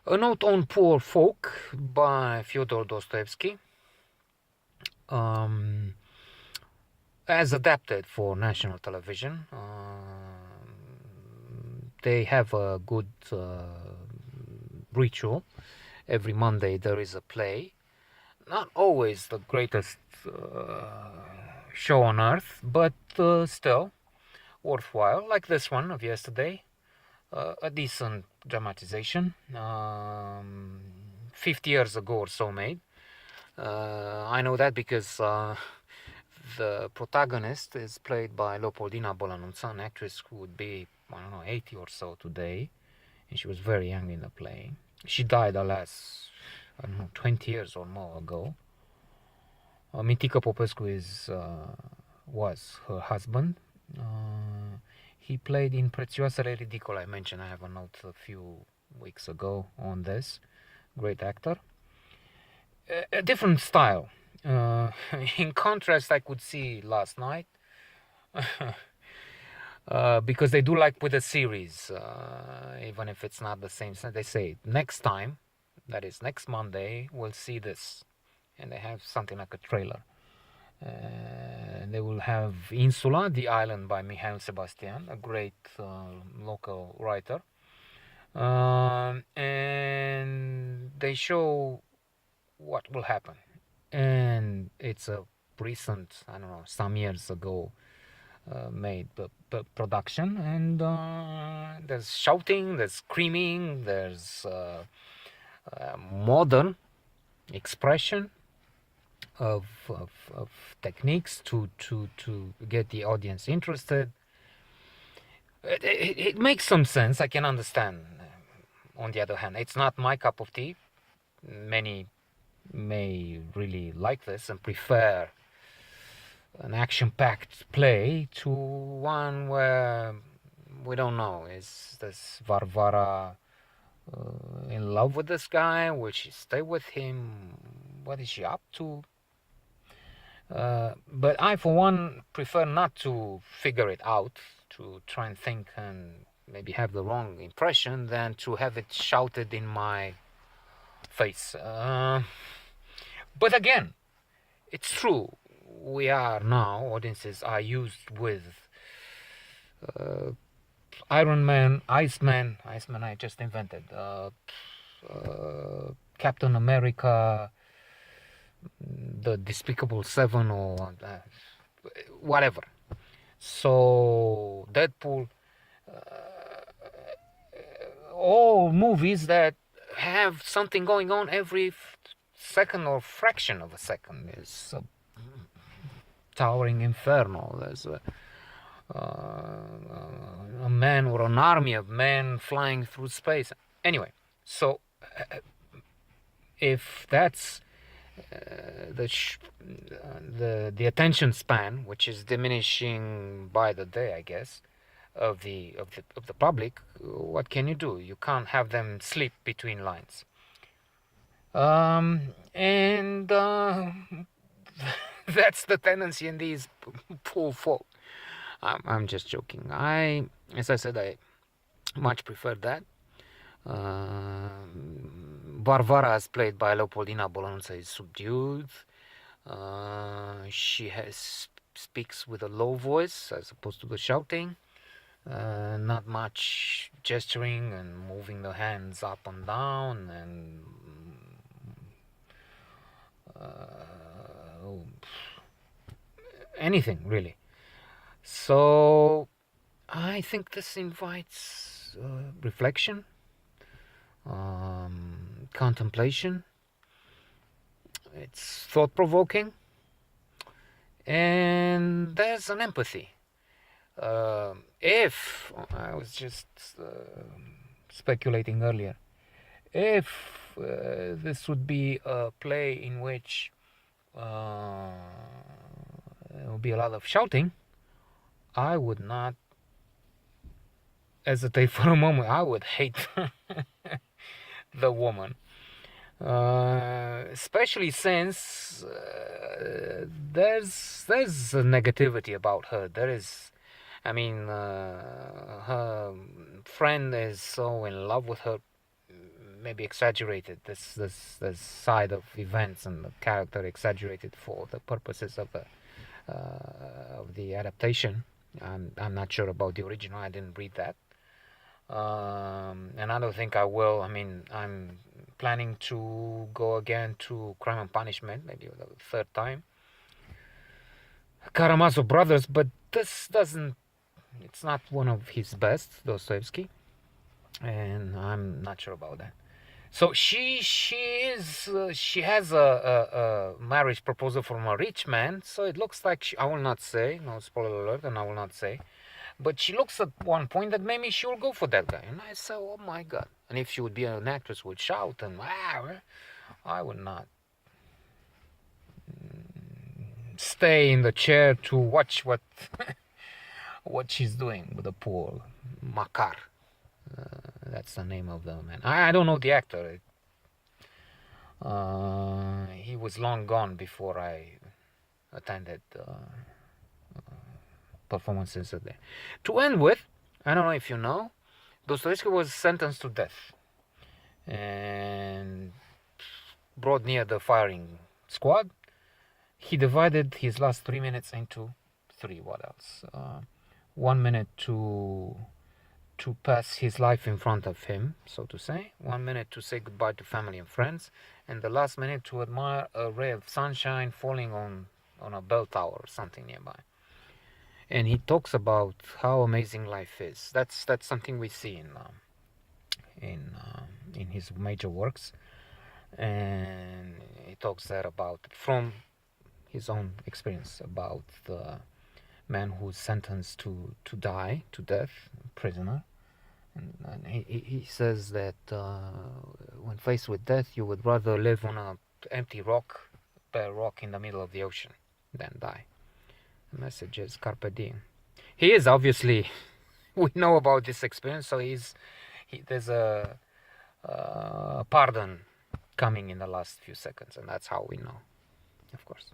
A Note on Poor Folk by Fyodor Dostoyevsky, um, as adapted for national television. They have a good ritual. Every Monday there is a play. Not always the greatest show on earth, but still worthwhile, like this one of yesterday. A decent dramatization. 50 years ago or so made. I know that because the protagonist is played by Leopoldina Bolanuța, an actress who would be, I don't know, 80 or so today. And she was very young in the play. She died, alas, I don't know, 20 years or more ago. Mintica Popescu was her husband. He played in Prețioasele Ridicole. I mentioned, I have a note a few weeks ago on this. Great actor. A different style. In contrast, I could see last night, because they do like with a series, even if it's not the same. So they say next time, that is next Monday, we'll see this, and they have something like a trailer. They will have Insula, the island by Mihail Sebastian, a great local writer, and they show what will happen. And it's a recent, I don't know, some years ago made production, and there's shouting, there's screaming, there's modern expression of techniques to get the audience interested. It makes some sense. I can understand. On the other hand, it's not my cup of tea. Many may really like this and prefer an action-packed play to one where we don't know, is this Varvara in love with this guy? Will she stay with him? What is she up to? But I, for one, prefer not to figure it out, to try and think and maybe have the wrong impression, than to have it shouted in my face. But again, it's true. We are now, audiences are used with Iron Man, Iceman I just invented, Captain America, the Despicable Seven, or whatever. So Deadpool, all movies that have something going on every second or fraction of a second. Is a towering inferno. There's a man or an army of men flying through space. Anyway, so if that's the attention span, which is diminishing by the day, I guess, of the public, what can you do? You can't have them sleep between lines. And that's the tendency in these poor folk. I'm just joking. As I said, I much prefer that. Varvara, as played by Leopoldina Bolanuța, is subdued. She speaks with a low voice as opposed to the shouting. Not much gesturing and moving the hands up and down, and anything really. So I think this invites reflection, contemplation. It's thought-provoking, and there's an empathy. If I was just speculating earlier, if this would be a play in which there will be a lot of shouting, I would not hesitate for a moment. I would hate the woman, especially since there's a negativity about her. There is, I mean, her friend is so in love with her. maybe exaggerated. This side of events and the character exaggerated for the purposes of the adaptation. I'm not sure about the original. I didn't read that. And I don't think I will. I mean, I'm planning to go again to Crime and Punishment, maybe the third time. Karamazov Brothers, but this doesn't. It's not one of his best, Dostoevsky, and I'm not sure about that. So she has a marriage proposal from a rich man. So it looks like I will not say, no spoiler alert, and I will not say. But she looks at one point that maybe she will go for that guy. And I say, oh my God. And if she would be an actress, would shout and I would not stay in the chair to watch what what she's doing with the poor Makar. That's the name of the man. I don't know the actor. He was long gone before I attended performances there. To end with, I don't know if you know, Dostoevsky was sentenced to death and brought near the firing squad. He divided his last 3 minutes into three. What else? 1 minute to pass his life in front of him, so to say. 1 minute to say goodbye to family and friends, and the last minute to admire a ray of sunshine falling on a bell tower or something nearby. And he talks about how amazing life is. That's something we see in his major works, and he talks there about from his own experience about the man who's sentenced to die to death, prisoner, and he says that when faced with death, you would rather live on a empty rock, bare rock in the middle of the ocean, than die. The message is carpe diem. He is obviously, we know about this experience, so there's a pardon coming in the last few seconds, and that's how we know, of course.